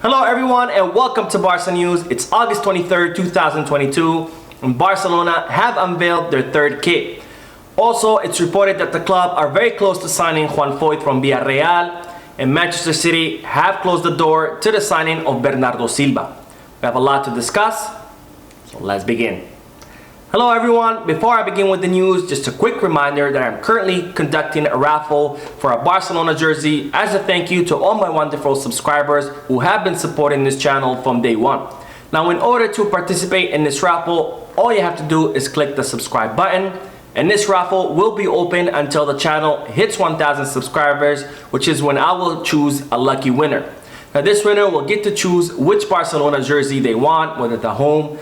Hello everyone and welcome to Barca News. It's August 23rd, 2022 and Barcelona have unveiled their third kit. Also, it's reported that the club are very close to signing Juan Foyth from Villarreal, and Manchester City have closed the door to the signing of Bernardo Silva. We have a lot to discuss, so let's begin. Hello everyone, before I begin with the news, just a quick reminder that I'm currently conducting a raffle for a Barcelona jersey as a thank you to all my wonderful subscribers who have been supporting this channel from day one. Now, in order to participate in this raffle, all you have to do is click the subscribe button, and this raffle will be open until the channel hits 1,000 subscribers, which is when I will choose a lucky winner. Now, this winner will get to choose which Barcelona jersey they want, whether the home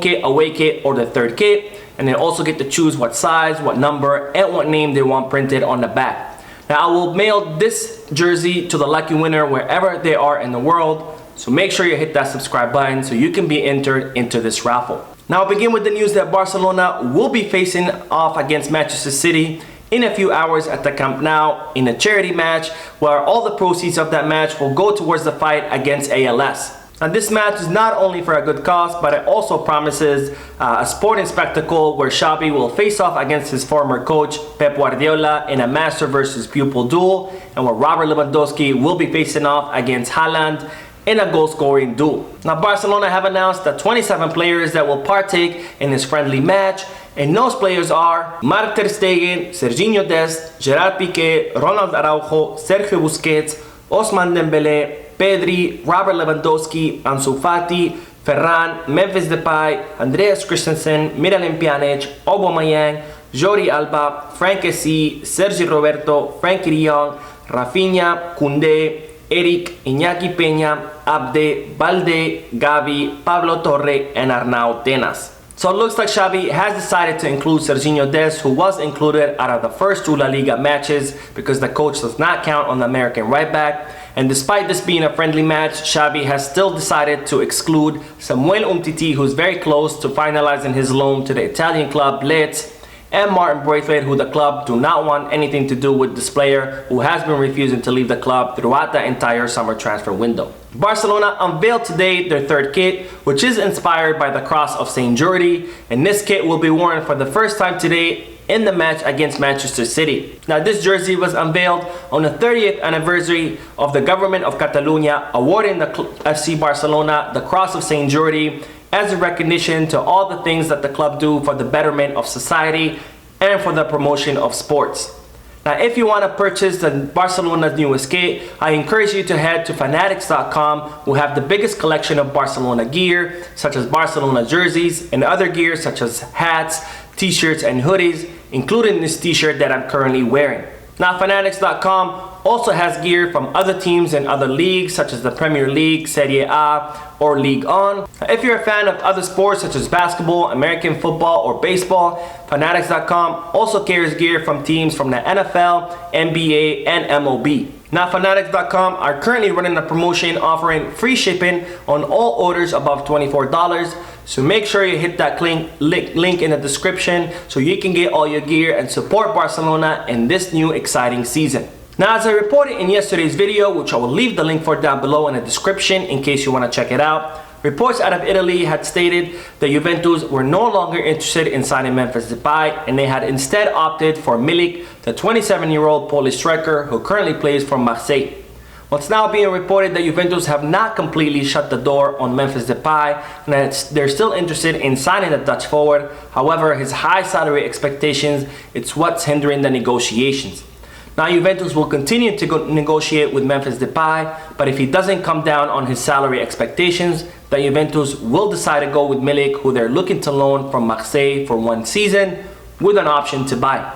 kit, away kit, or the third kit, and they also get to choose what size, what number, and what name they want printed on the back. Now, I will mail this jersey to the lucky winner wherever they are in the world, so make sure you hit that subscribe button so you can be entered into this raffle. Now, I'll begin with the news that Barcelona will be facing off against Manchester City in a few hours at the Camp Nou in a charity match where all the proceeds of that match will go towards the fight against ALS. Now, this match is not only for a good cause, but it also promises a sporting spectacle where Xavi will face off against his former coach Pep Guardiola in a master versus pupil duel, and where Robert Lewandowski will be facing off against Haaland in a goal-scoring duel. Now, Barcelona have announced the 27 players that will partake in this friendly match, and those players are Marc Ter Stegen, Serginho Dest, Gerard Piqué, Ronald Araujo, Sergio Busquets, Ousmane Dembélé, Pedri, Robert Lewandowski, Ansu Fati, Ferran, Memphis Depay, Andreas Christensen, Miralem Pjanic, Aubameyang, Jordi Alba, Frank Kessie, Sergi Roberto, Frenkie de Jong, Rafinha, Koundé, Eric, Iñaki Peña, Abde, Balde, Gavi, Pablo Torre, and Arnau Tenas. So it looks like Xavi has decided to include Serginho Dest, who was included out of the first two La Liga matches because the coach does not count on the American right back. And despite this being a friendly match, Xavi has still decided to exclude Samuel Umtiti, who's very close to finalizing his loan to the Italian club Leeds, and Martin Braithwaite, who the club do not want anything to do with this player who has been refusing to leave the club throughout the entire summer transfer window. Barcelona unveiled today their third kit, which is inspired by the cross of St. Jordi, and this kit will be worn for the first time today in the match against Manchester City. Now, this jersey was unveiled on the 30th anniversary of the government of Catalonia awarding the FC Barcelona the cross of St. Jordi as a recognition to all the things that the club do for the betterment of society and for the promotion of sports. Now, if you want to purchase the Barcelona's newest kit, I encourage you to head to fanatics.com, who have the biggest collection of Barcelona gear, such as Barcelona jerseys and other gear such as hats, t-shirts, and hoodies, including this t-shirt that I'm currently wearing. Now, fanatics.com also has gear from other teams in other leagues such as the Premier League, Serie A, or Ligue 1. If you're a fan of other sports such as basketball, American football, or baseball, fanatics.com also carries gear from teams from the NFL, NBA, and MLB. Now, fanatics.com are currently running a promotion offering free shipping on all orders above $24. So make sure you hit that link in the description so you can get all your gear and support Barcelona in this new exciting season. Now, as I reported in yesterday's video, which I will leave the link for down below in the description in case you want to check it out, reports out of Italy had stated that Juventus were no longer interested in signing Memphis Depay, and they had instead opted for Milik, the 27-year-old Polish striker who currently plays for Marseille. Well, it's now being reported that Juventus have not completely shut the door on Memphis Depay, and that they're still interested in signing the Dutch forward. However, his high salary expectations, it's what's hindering the negotiations. Now, Juventus will continue to negotiate with Memphis Depay, but if he doesn't come down on his salary expectations, then Juventus will decide to go with Milik, who they're looking to loan from Marseille for 1 season with an option to buy.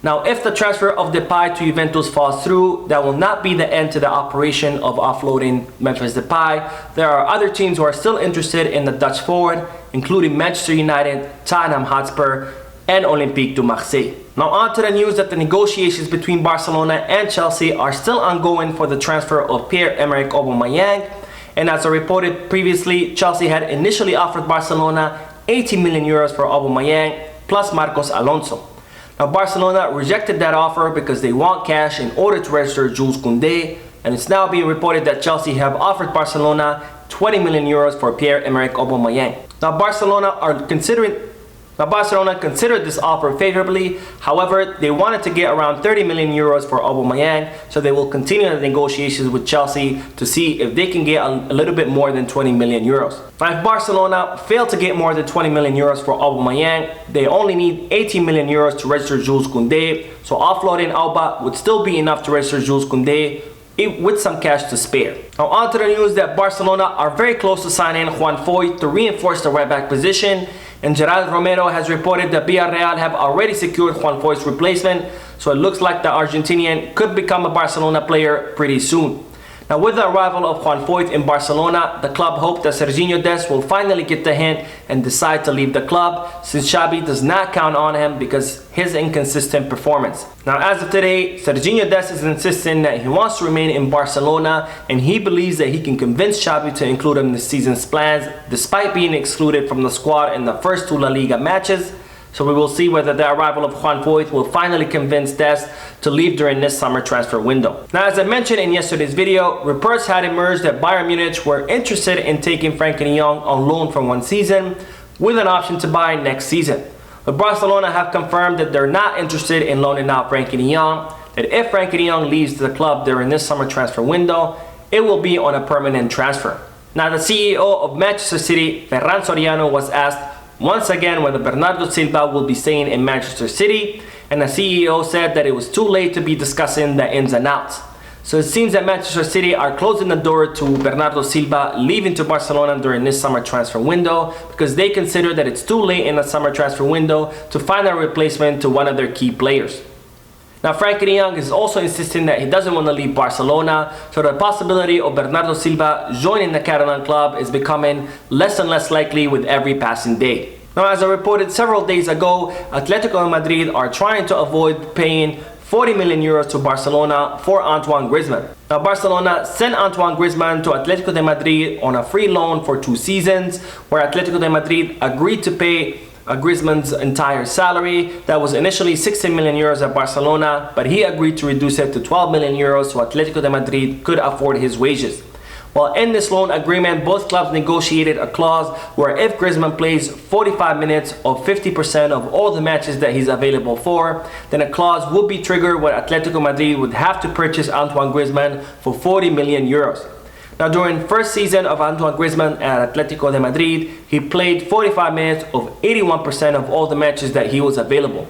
Now, if the transfer of Depay to Juventus falls through, that will not be the end to the operation of offloading Memphis Depay. There are other teams who are still interested in the Dutch forward, including Manchester United, Tottenham Hotspur, and Olympique de Marseille. Now, on to the news that the negotiations between Barcelona and Chelsea are still ongoing for the transfer of Pierre-Emerick Aubameyang. And as I reported previously, Chelsea had initially offered Barcelona 80 million euros for Aubameyang plus Marcos Alonso. Now, Barcelona rejected that offer because they want cash in order to register Jules Koundé, and it's now being reported that Chelsea have offered Barcelona 20 million euros for Pierre-Emerick Aubameyang. Now Barcelona considered this offer favorably. However, they wanted to get around 30 million euros for Aubameyang, so they will continue the negotiations with Chelsea to see if they can get a little bit more than 20 million euros. Now, if Barcelona fail to get more than 20 million euros for Aubameyang, they only need 18 million euros to register Jules Koundé, so offloading Auba would still be enough to register Jules Koundé with some cash to spare. Now on to the news that Barcelona are very close to signing Juan Foyth to reinforce the right back position, and Gerard Romero has reported that Villarreal have already secured Juan Foyth's replacement, so it looks like the Argentinian could become a Barcelona player pretty soon. Now with the arrival of Juan Foyth in Barcelona, the club hope that Serginho Dest will finally get the hint and decide to leave the club, since Xabi does not count on him because his inconsistent performance. Now as of today, Serginho Dest is insisting that he wants to remain in Barcelona, and he believes that he can convince Xabi to include him in the season's plans despite being excluded from the squad in the first 2 La Liga matches. So we will see whether the arrival of Juan Foyth will finally convince Dest to leave during this summer transfer window. Now, as I mentioned in yesterday's video, reports had emerged that Bayern Munich were interested in taking Frenkie de Jong on loan for 1 season with an option to buy next season. But Barcelona have confirmed that they're not interested in loaning out Frenkie de Jong, that if Frenkie de Jong leaves the club during this summer transfer window, it will be on a permanent transfer. Now, the CEO of Manchester City, Ferran Soriano, was asked once again whether Bernardo Silva will be staying in Manchester City, and the CEO said that it was too late to be discussing the ins and outs. So it seems that Manchester City are closing the door to Bernardo Silva leaving to Barcelona during this summer transfer window, because they consider that it's too late in the summer transfer window to find a replacement to one of their key players. Now Frenkie de Jong is also insisting that he doesn't want to leave Barcelona, so the possibility of Bernardo Silva joining the Catalan club is becoming less and less likely with every passing day. Now, as I reported several days ago, Atletico and Madrid are trying to avoid paying 40 million euros to Barcelona for Antoine Griezmann. Now Barcelona sent Antoine Griezmann to Atletico de Madrid on a free loan for 2 seasons, where Atletico de Madrid agreed to pay Griezmann's entire salary. That was initially 16 million euros at Barcelona, but he agreed to reduce it to 12 million euros so Atletico de Madrid could afford his wages. Well, in this loan agreement, both clubs negotiated a clause where if Griezmann plays 45 minutes or 50% of all the matches that he's available for, then a clause would be triggered where Atletico Madrid would have to purchase Antoine Griezmann for 40 million euros. Now, during the first season of Antoine Griezmann at Atletico de Madrid, he played 45 minutes of 81% of all the matches that he was available.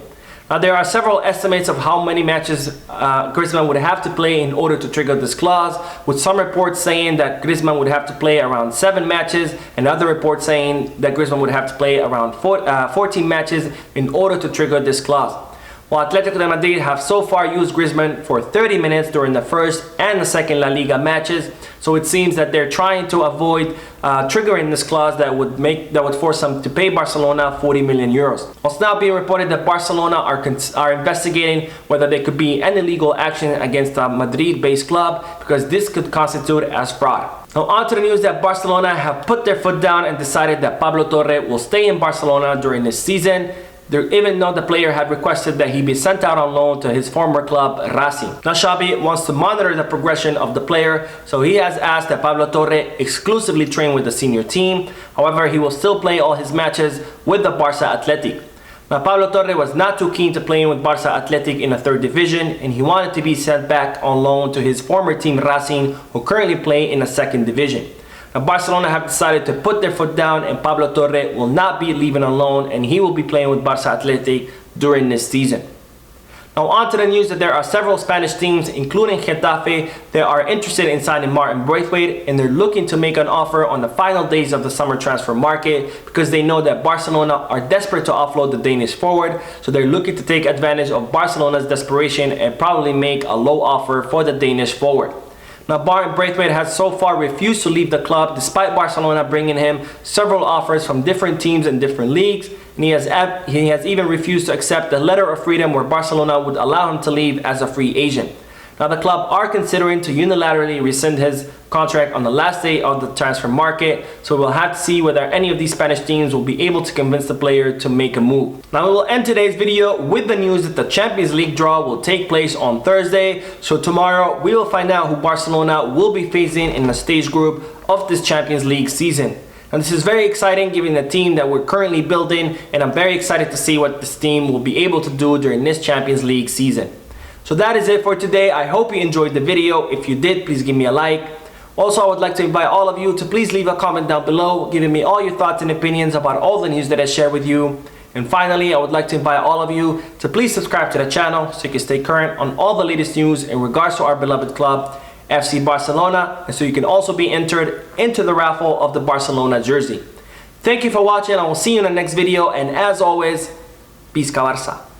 Now, there are several estimates of how many matches Griezmann would have to play in order to trigger this clause, with some reports saying that Griezmann would have to play around 7 matches, and other reports saying that Griezmann would have to play around 14 matches in order to trigger this clause. While Atletico de Madrid have so far used Griezmann for 30 minutes during the first and the second La Liga matches, so it seems that they're trying to avoid triggering this clause that would force them to pay Barcelona 40 million euros. It's now being reported that Barcelona are investigating whether there could be any legal action against a Madrid-based club, because this could constitute as fraud. Now on to the news that Barcelona have put their foot down and decided that Pablo Torre will stay in Barcelona during this season, even though the player had requested that he be sent out on loan to his former club, Racing. Now Xabi wants to monitor the progression of the player, so he has asked that Pablo Torre exclusively train with the senior team. However, he will still play all his matches with the Barca Athletic. Now Pablo Torre was not too keen to playing with Barca Athletic in the 3rd division, and he wanted to be sent back on loan to his former team, Racing, who currently play in the 2nd division. Now, Barcelona have decided to put their foot down, and Pablo Torre will not be leaving on loan, and he will be playing with Barca Athletic during this season. Now on to the news that there are several Spanish teams, including Getafe, that are interested in signing Martin Braithwaite, and they're looking to make an offer on the final days of the summer transfer market, because they know that Barcelona are desperate to offload the Danish forward, so they're looking to take advantage of Barcelona's desperation and probably make a low offer for the Danish forward. Now, Martin Braithwaite has so far refused to leave the club despite Barcelona bringing him several offers from different teams in different leagues, and he has even refused to accept the letter of freedom where Barcelona would allow him to leave as a free agent. Now the club are considering to unilaterally rescind his contract on the last day of the transfer market, so we'll have to see whether any of these Spanish teams will be able to convince the player to make a move. Now we will end today's video with the news that the Champions League draw will take place on Thursday, so tomorrow we will find out who Barcelona will be facing in the stage group of this Champions League season. And this is very exciting given the team that we're currently building, and I'm very excited to see what this team will be able to do during this Champions League season. So that is it for today. I hope you enjoyed the video. If you did, please give me a like. Also, I would like to invite all of you to please leave a comment down below, giving me all your thoughts and opinions about all the news that I share with you. And finally, I would like to invite all of you to please subscribe to the channel so you can stay current on all the latest news in regards to our beloved club, FC Barcelona, and so you can also be entered into the raffle of the Barcelona jersey. Thank you for watching. I will see you in the next video, and as always, Peace, Barça.